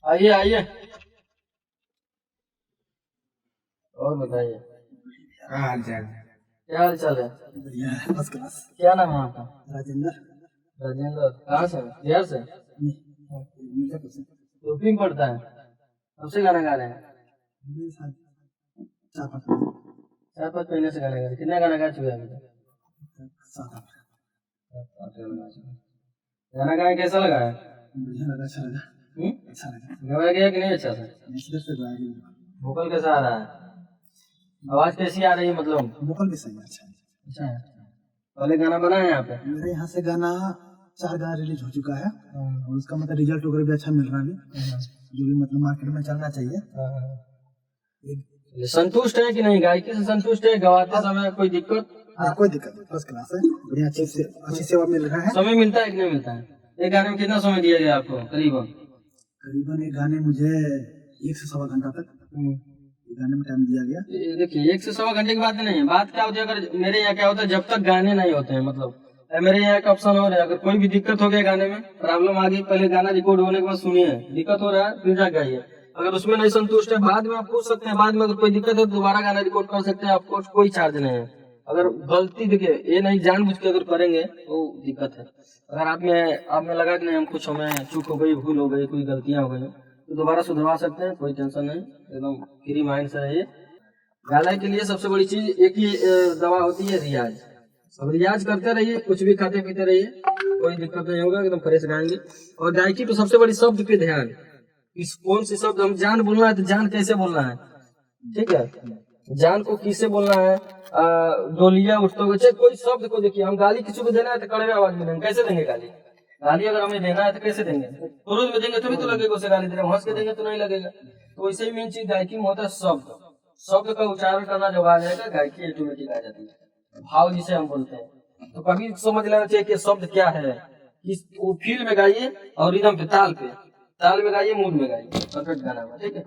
आइए आइए। और बताइए क्या हाल चाल? क्या हाल चाल है? बढ़िया है, फर्स्ट क्लास। क्या नाम है आपका? राजेंद्र। राजेंद्र। कहाँ से? बिहार से? मिर्जापुर से। यूपी में पढ़ता है। कब से गाना गा रहे हैं? मेरे साथ 4-5 4-5 महीने से गाना गा रहे हैं। कितना गाना गा चुके हैं अभी तक? 7-8। 7-8 गाना गा चुके हैं। गाना गाए कैसा लगा है? बढ़िया लगा, अच्छा लगा। अच्छा लगा। गवाया गया कि नहीं अच्छा था? नेचुरल से गाया। वोकल कैसा आ रहा है? आवाज कैसी आ रही है मतलब? वोकल भी सही है, अच्छा है। अच्छा है। पहले गाना बना है यहाँ पे? मेरे यहाँ से गाना 4 गाना रिलीज हो चुका है और उसका मतलब रिजल्ट वगैरह भी अच्छा मिल रहा है, जो भी मतलब मार्केट में चलना चाहिए। संतुष्ट है कि नहीं? गायकी से संतुष्ट है? गवाते समय कोई दिक्कत? कोई दिक्कत नहीं, फर्स्ट क्लास है, बढ़िया अच्छी सेवा मिल रहा है। समय मिलता है कि नहीं मिलता है? एक गाने में कितना समय दिया गया आपको करीबन? करीबन एक गाने मुझे 1 से 1.25 घंटा तक एक गाने में टाइम दिया गया। देखिए 1 से 1.25 घंटे की बात नहीं है। बात क्या होती है, अगर मेरे यहाँ क्या होता है, जब तक गाने नहीं होते हैं मतलब मेरे यहाँ एक ऑप्शन और है, अगर कोई भी दिक्कत हो गया गाने में, प्रॉब्लम आ गई, पहले गाना रिकॉर्ड होने के बाद सुनिए दिक्कत हो रहा है फिर जाके गाइए। अगर उसमें नहीं संतुष्ट है बाद में आप पूछ सकते हैं, बाद में अगर कोई दिक्कत है तो दोबारा गाना रिकॉर्ड कर सकते हैं, आपको कोई चार्ज नहीं है। अगर गलती देखिए ये नहीं जानबूझ के अगर करेंगे तो दिक्कत है। अगर आप में लगा कि नहीं हम कुछ हमें चूक हो गई, भूल हो गई, कोई गलतियां हो गई तो दोबारा सुधरवा सकते हैं, कोई टेंशन नहीं, एकदम फ्री माइंड से रहिए। गाने के लिए सबसे बड़ी चीज एक ही दवा होती है, रियाज। अब रियाज करते रहिए, कुछ भी खाते पीते रहिए, कोई दिक्कत नहीं होगा, एकदम फ्रेश गाएंगे। और गायकी तो सबसे बड़ी शब्द पे ध्यान, इस कौन सी शब्द हम जान बोलना है तो जान कैसे बोलना है, ठीक है, जान को किससे बोलना है, डोलिया उठते हुए कोई शब्द को देखिए। हम गाली किसी को देना है तो कड़वे आवाज में देंगे, कैसे देंगे गाली? गाली अगर हमें देना है तो कैसे देंगे? क्रोध में देंगे तभी तो लगेगा उसे गाली दे रहे हैं, हंस के देंगे तो नहीं लगेगा। तो वैसे ही मेन चीज गायकी में होता है शब्द, शब्द का उच्चारण करना जब आ जाएगा गायकी ऑटोमेटिक आ जाती है। भाव जिसे हम बोलते हैं, तो कभी समझ लेना चाहिए कि शब्द क्या है, इस फील में गाइए और रिदम पे, ताल में गाइए, मूड में गाइए, परफेक्ट गाना में, ठीक है।